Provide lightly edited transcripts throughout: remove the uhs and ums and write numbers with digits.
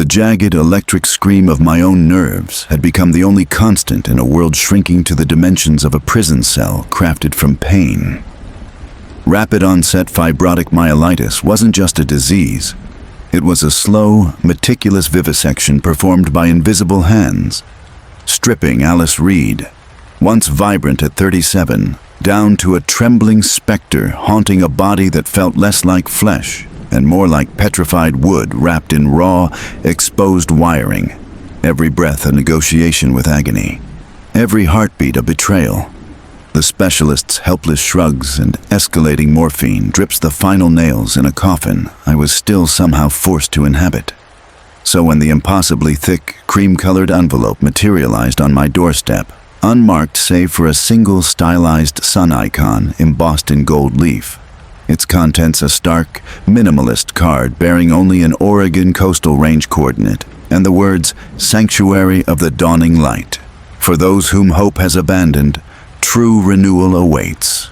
The jagged electric scream of my own nerves had become the only constant in a world shrinking to the dimensions of a prison cell crafted from pain. Rapid onset fibrotic myelitis wasn't just a disease. It was a slow, meticulous vivisection performed by invisible hands, stripping Alice Reed, once vibrant at 37, down to a trembling specter haunting a body that felt less like flesh and more like petrified wood wrapped in raw, exposed wiring. Every breath a negotiation with agony. Every heartbeat a betrayal. The specialist's helpless shrugs and escalating morphine drips the final nails in a coffin I was still somehow forced to inhabit. So when the impossibly thick, cream-colored envelope materialized on my doorstep, unmarked save for a single stylized sun icon embossed in gold leaf, its contents a stark, minimalist card bearing only an Oregon coastal range coordinate and the words, "Sanctuary of the Dawning Light. For those whom hope has abandoned, true renewal awaits."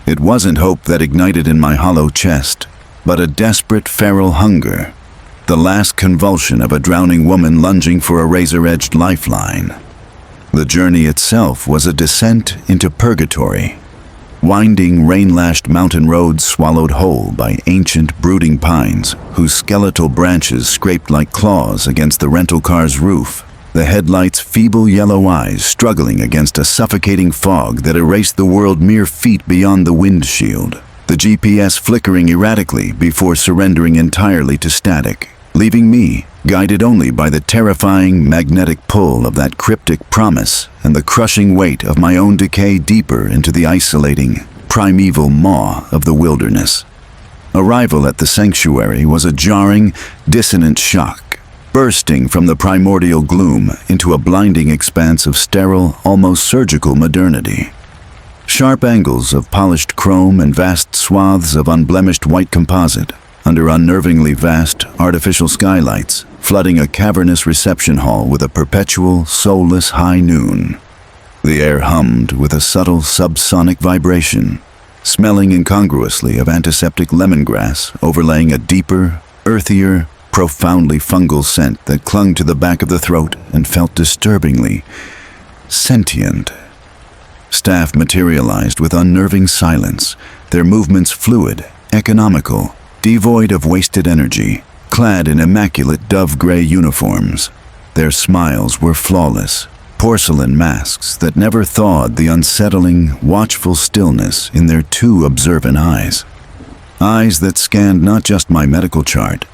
It wasn't hope that ignited in my hollow chest, but a desperate feral hunger, the last convulsion of a drowning woman lunging for a razor-edged lifeline. The journey itself was a descent into purgatory. Winding, rain-lashed mountain roads swallowed whole by ancient, brooding pines whose skeletal branches scraped like claws against the rental car's roof, the headlights' feeble yellow eyes struggling against a suffocating fog that erased the world mere feet beyond the windshield, the GPS flickering erratically before surrendering entirely to static, leaving me guided only by the terrifying magnetic pull of that cryptic promise and the crushing weight of my own decay deeper into the isolating, primeval maw of the wilderness. Arrival at the sanctuary was a jarring, dissonant shock, bursting from the primordial gloom into a blinding expanse of sterile, almost surgical modernity. Sharp angles of polished chrome and vast swaths of unblemished white composite, under unnervingly vast, artificial skylights, flooding a cavernous reception hall with a perpetual, soulless high noon. The air hummed with a subtle subsonic vibration, smelling incongruously of antiseptic lemongrass overlaying a deeper, earthier, profoundly fungal scent that clung to the back of the throat and felt disturbingly sentient. Staff materialized with unnerving silence, their movements fluid, economical, devoid of wasted energy, clad in immaculate dove-gray uniforms. Their smiles were flawless, porcelain masks that never thawed the unsettling, watchful stillness in their too observant eyes. Eyes that scanned not just my medical chart,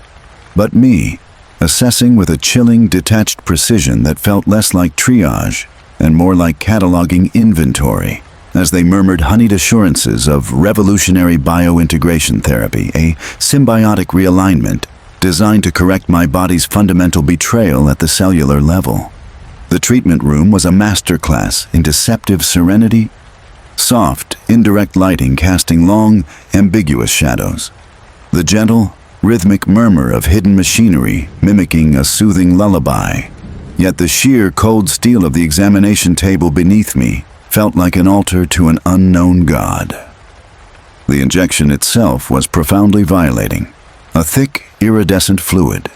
but me, assessing with a chilling, detached precision that felt less like triage and more like cataloging inventory, as they murmured honeyed assurances of revolutionary biointegration therapy, a symbiotic realignment designed to correct my body's fundamental betrayal at the cellular level. The treatment room was a masterclass in deceptive serenity, soft, indirect lighting casting long, ambiguous shadows. The gentle, rhythmic murmur of hidden machinery mimicking a soothing lullaby. Yet the sheer, cold steel of the examination table beneath me felt like an altar to an unknown god. The injection itself was profoundly violating, a thick, iridescent fluid,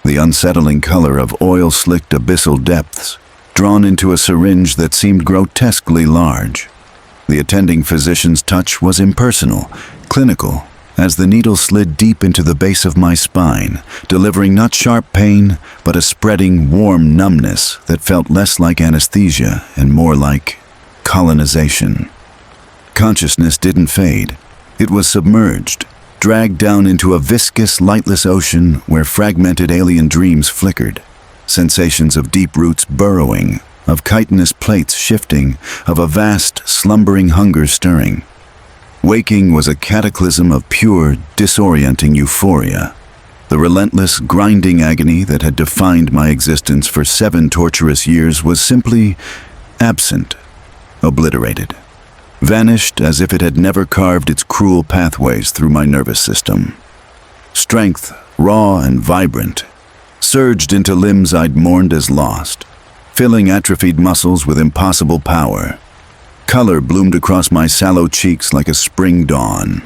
the unsettling color of oil-slicked abyssal depths, drawn into a syringe that seemed grotesquely large. The attending physician's touch was impersonal, clinical, as the needle slid deep into the base of my spine, delivering not sharp pain, but a spreading, warm numbness that felt less like anesthesia and more like colonization. Consciousness didn't fade. It was submerged, dragged down into a viscous, lightless ocean where fragmented alien dreams flickered. Sensations of deep roots burrowing, of chitinous plates shifting, of a vast, slumbering hunger stirring. Waking was a cataclysm of pure, disorienting euphoria. The relentless, grinding agony that had defined my existence for 7 torturous years was simply absent, obliterated, vanished as if it had never carved its cruel pathways through my nervous system. Strength, raw and vibrant, surged into limbs I'd mourned as lost, filling atrophied muscles with impossible power. Color bloomed across my sallow cheeks like a spring dawn.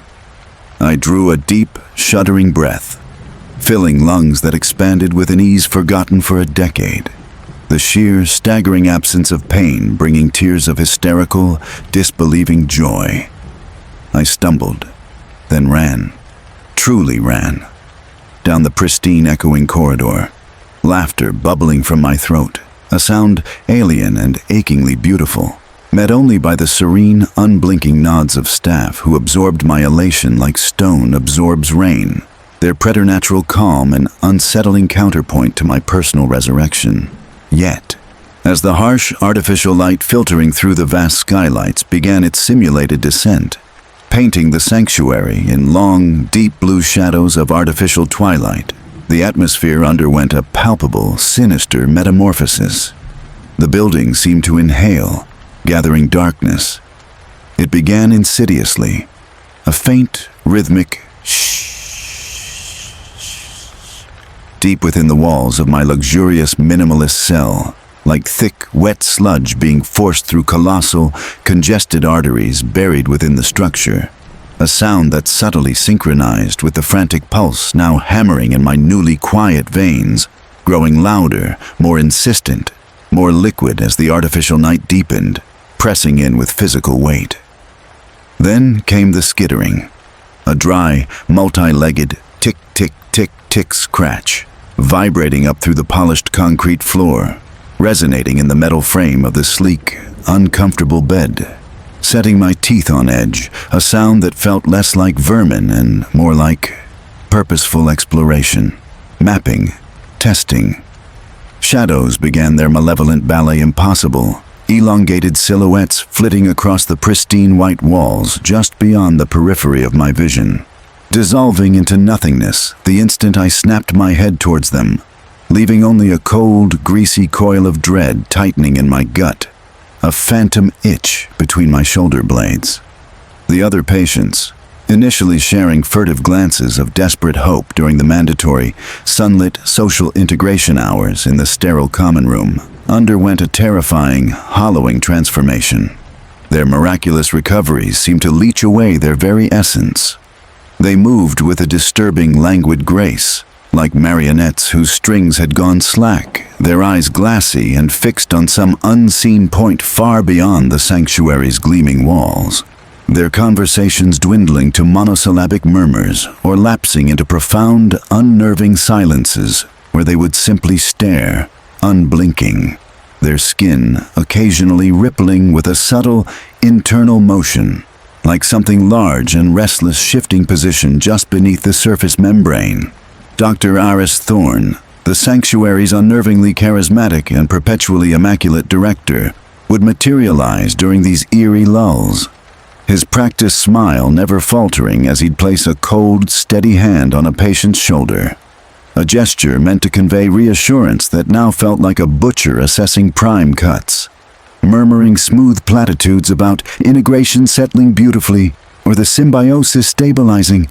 I drew a deep, shuddering breath, filling lungs that expanded with an ease forgotten for a decade. The sheer, staggering absence of pain bringing tears of hysterical, disbelieving joy. I stumbled, then ran, truly ran, down the pristine, echoing corridor, laughter bubbling from my throat, a sound alien and achingly beautiful, met only by the serene, unblinking nods of staff who absorbed my elation like stone absorbs rain, their preternatural calm an unsettling counterpoint to my personal resurrection. Yet, as the harsh, artificial light filtering through the vast skylights began its simulated descent, painting the sanctuary in long, deep blue shadows of artificial twilight, the atmosphere underwent a palpable, sinister metamorphosis. The building seemed to inhale, gathering darkness. It began insidiously, a faint, rhythmic shh, deep within the walls of my luxurious minimalist cell, like thick, wet sludge being forced through colossal, congested arteries buried within the structure. A sound that subtly synchronized with the frantic pulse now hammering in my newly quiet veins, growing louder, more insistent, more liquid as the artificial night deepened, pressing in with physical weight. Then came the skittering, a dry, multi-legged tick-tick-tick-tick scratch, vibrating up through the polished concrete floor, resonating in the metal frame of the sleek, uncomfortable bed, setting my teeth on edge, a sound that felt less like vermin and more like purposeful exploration, mapping, testing. Shadows began their malevolent ballet impossible, elongated silhouettes flitting across the pristine white walls just beyond the periphery of my vision, dissolving into nothingness the instant I snapped my head towards them, leaving only a cold, greasy coil of dread tightening in my gut, a phantom itch between my shoulder blades. The other patients, initially sharing furtive glances of desperate hope during the mandatory, sunlit social integration hours in the sterile common room, underwent a terrifying, hollowing transformation. Their miraculous recoveries seemed to leach away their very essence. They moved with a disturbing, languid grace, like marionettes whose strings had gone slack, their eyes glassy and fixed on some unseen point far beyond the sanctuary's gleaming walls, their conversations dwindling to monosyllabic murmurs or lapsing into profound, unnerving silences where they would simply stare, unblinking, their skin occasionally rippling with a subtle, internal motion, like something large and restless shifting position just beneath the surface membrane. Dr. Aris Thorne, the sanctuary's unnervingly charismatic and perpetually immaculate director, would materialize during these eerie lulls, his practiced smile never faltering as he'd place a cold, steady hand on a patient's shoulder, a gesture meant to convey reassurance that now felt like a butcher assessing prime cuts, murmuring smooth platitudes about integration settling beautifully or the symbiosis stabilizing,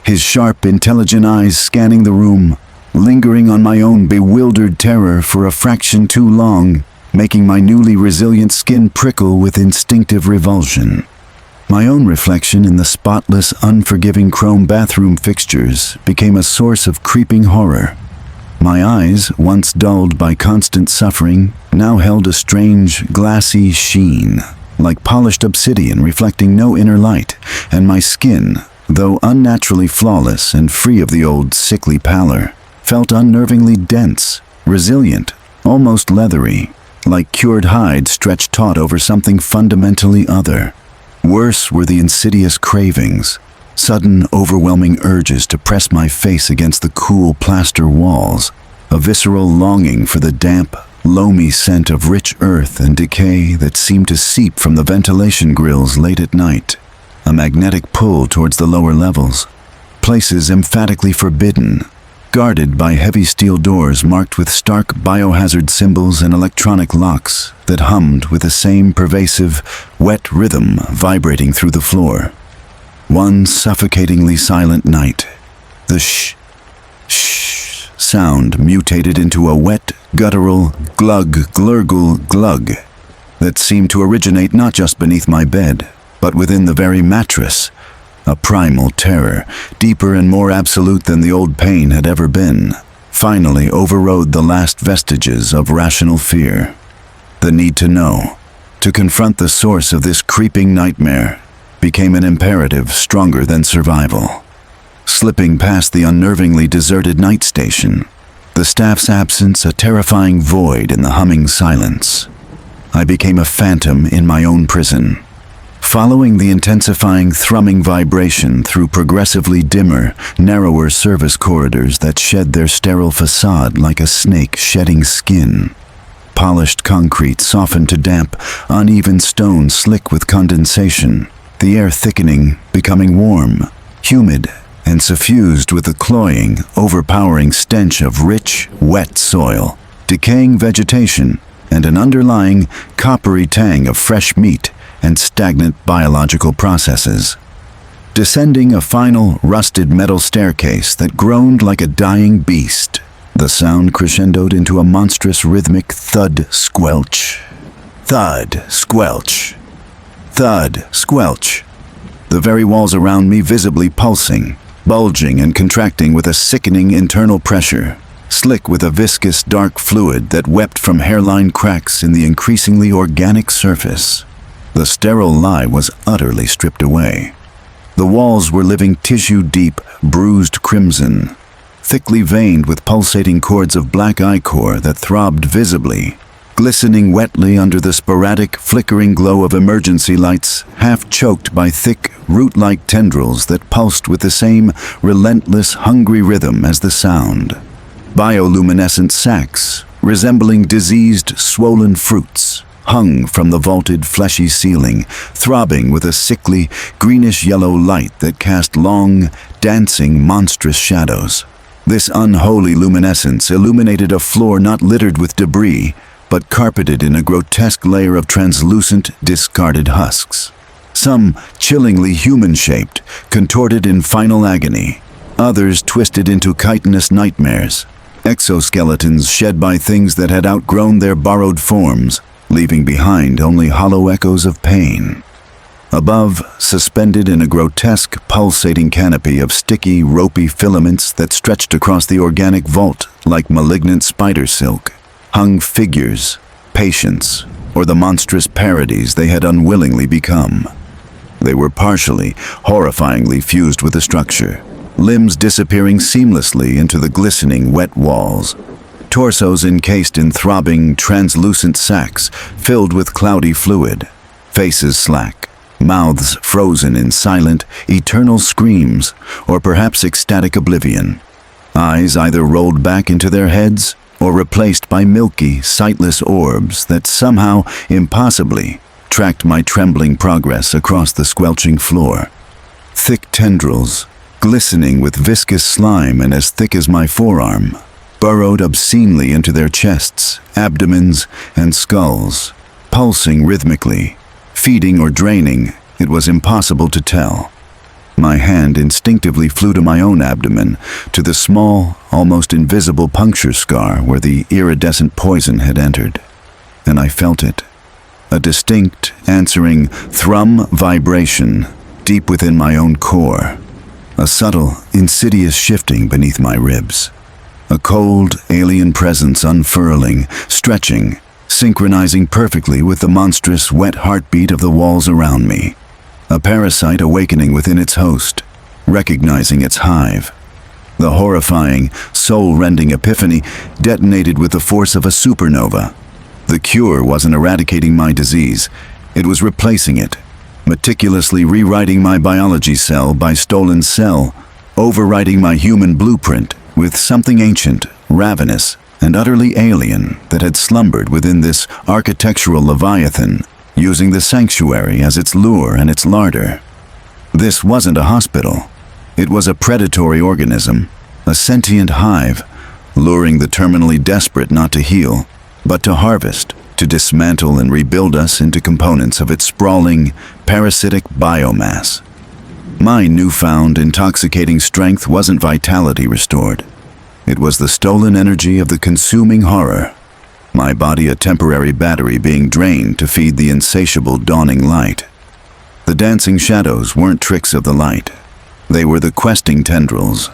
his sharp, intelligent eyes scanning the room, lingering on my own bewildered terror for a fraction too long, making my newly resilient skin prickle with instinctive revulsion. My own reflection in the spotless, unforgiving chrome bathroom fixtures became a source of creeping horror. My eyes, once dulled by constant suffering, now held a strange, glassy sheen, like polished obsidian reflecting no inner light, and my skin, though unnaturally flawless and free of the old sickly pallor, felt unnervingly dense, resilient, almost leathery, like cured hide stretched taut over something fundamentally other. Worse were the insidious cravings, sudden, overwhelming urges to press my face against the cool plaster walls, a visceral longing for the damp, loamy scent of rich earth and decay that seemed to seep from the ventilation grills late at night, a magnetic pull towards the lower levels, places emphatically forbidden, guarded by heavy steel doors marked with stark biohazard symbols and electronic locks that hummed with the same pervasive, wet rhythm vibrating through the floor. One suffocatingly silent night, the shh sound mutated into a wet, guttural glug-glurgle-glug that seemed to originate not just beneath my bed, but within the very mattress, A primal terror, deeper and more absolute than the old pain had ever been, finally overrode the last vestiges of rational fear. The need to know, to confront the source of this creeping nightmare, became an imperative stronger than survival. Slipping past the unnervingly deserted night station, the staff's absence a terrifying void in the humming silence, I became a phantom in my own prison. Following the intensifying thrumming vibration through progressively dimmer, narrower service corridors that shed their sterile facade like a snake shedding skin. Polished concrete softened to damp, uneven stone slick with condensation, the air thickening, becoming warm, humid, and suffused with the cloying, overpowering stench of rich, wet soil, decaying vegetation, and an underlying, coppery tang of fresh meat and stagnant biological processes. Descending a final, rusted metal staircase that groaned like a dying beast, the sound crescendoed into a monstrous rhythmic thud-squelch. Thud-squelch. Thud-squelch. The very walls around me visibly pulsing, bulging and contracting with a sickening internal pressure, slick with a viscous dark fluid that wept from hairline cracks in the increasingly organic surface. The sterile lie was utterly stripped away. The walls were living tissue-deep, bruised crimson, thickly veined with pulsating cords of black ichor that throbbed visibly, glistening wetly under the sporadic, flickering glow of emergency lights, half choked by thick, root-like tendrils that pulsed with the same relentless, hungry rhythm as the sound. Bioluminescent sacs, resembling diseased, swollen fruits, hung from the vaulted, fleshy ceiling, throbbing with a sickly, greenish-yellow light that cast long, dancing, monstrous shadows. This unholy luminescence illuminated a floor not littered with debris, but carpeted in a grotesque layer of translucent, discarded husks. Some chillingly human-shaped, contorted in final agony. Others twisted into chitinous nightmares. Exoskeletons shed by things that had outgrown their borrowed forms, leaving behind only hollow echoes of pain. Above, suspended in a grotesque, pulsating canopy of sticky, ropey filaments that stretched across the organic vault like malignant spider silk, hung figures, patients, or the monstrous parodies they had unwillingly become. They were partially, horrifyingly fused with the structure, limbs disappearing seamlessly into the glistening, wet walls. Torsos encased in throbbing, translucent sacs filled with cloudy fluid, faces slack, mouths frozen in silent, eternal screams, or perhaps ecstatic oblivion. Eyes either rolled back into their heads or replaced by milky, sightless orbs that somehow, impossibly, tracked my trembling progress across the squelching floor. Thick tendrils, glistening with viscous slime and as thick as my forearm, burrowed obscenely into their chests, abdomens, and skulls, pulsing rhythmically, feeding or draining, it was impossible to tell. My hand instinctively flew to my own abdomen, to the small, almost invisible puncture scar where the iridescent poison had entered. And I felt it. A distinct, answering thrum vibration deep within my own core. A subtle, insidious shifting beneath my ribs. A cold, alien presence unfurling, stretching, synchronizing perfectly with the monstrous, wet heartbeat of the walls around me. A parasite awakening within its host, recognizing its hive. The horrifying, soul-rending epiphany detonated with the force of a supernova. The cure wasn't eradicating my disease, it was replacing it, meticulously rewriting my biology cell by stolen cell, overwriting my human blueprint with something ancient, ravenous, and utterly alien that had slumbered within this architectural leviathan, using the sanctuary as its lure and its larder. This wasn't a hospital. It was a predatory organism, a sentient hive, luring the terminally desperate not to heal, but to harvest, to dismantle and rebuild us into components of its sprawling, parasitic biomass. My newfound, intoxicating strength wasn't vitality restored. It was the stolen energy of the consuming horror. My body a temporary battery being drained to feed the insatiable dawning light. The dancing shadows weren't tricks of the light. They were the questing tendrils,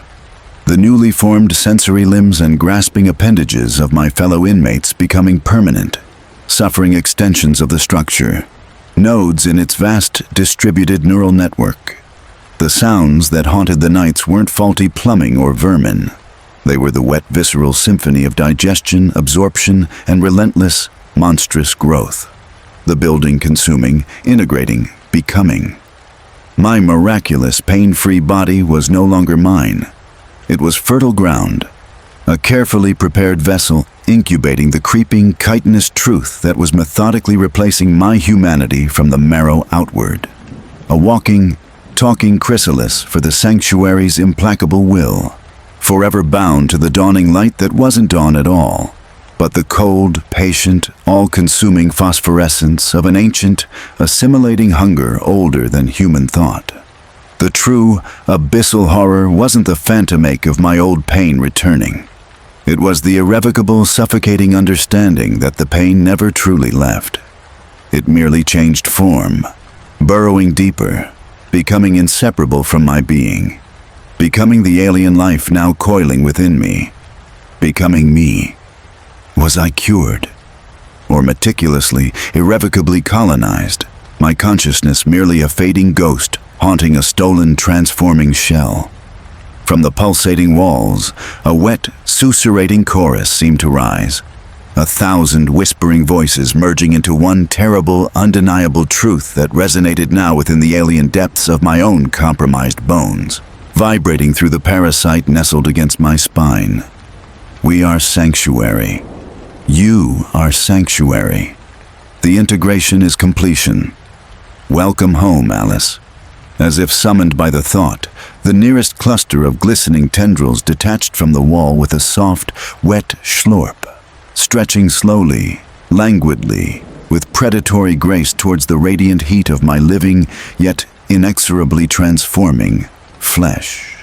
the newly formed sensory limbs and grasping appendages of my fellow inmates becoming permanent, suffering extensions of the structure, nodes in its vast distributed neural network. The sounds that haunted the nights weren't faulty plumbing or vermin. They were the wet visceral symphony of digestion, absorption, and relentless, monstrous growth. The building consuming, integrating, becoming. My miraculous, pain-free body was no longer mine. It was fertile ground, a carefully prepared vessel incubating the creeping, chitinous truth that was methodically replacing my humanity from the marrow outward. A walking, talking chrysalis for the sanctuary's implacable will, forever bound to the dawning light that wasn't dawn at all, but the cold, patient, all-consuming phosphorescence of an ancient, assimilating hunger older than human thought. The true, abyssal horror wasn't the phantom ache of my old pain returning. It was the irrevocable, suffocating understanding that the pain never truly left. It merely changed form, burrowing deeper, becoming inseparable from my being, becoming the alien life now coiling within me, becoming me. Was I cured? Or meticulously, irrevocably colonized, my consciousness merely a fading ghost haunting a stolen, transforming shell? From the pulsating walls, a wet, susurrating chorus seemed to rise, 1,000 whispering voices merging into one terrible, undeniable truth that resonated now within the alien depths of my own compromised bones, vibrating through the parasite nestled against my spine. We are sanctuary. You are sanctuary. The integration is completion. Welcome home, Alice. As if summoned by the thought, the nearest cluster of glistening tendrils detached from the wall with a soft, wet schlorp, stretching slowly, languidly, with predatory grace towards the radiant heat of my living, yet inexorably transforming, flesh.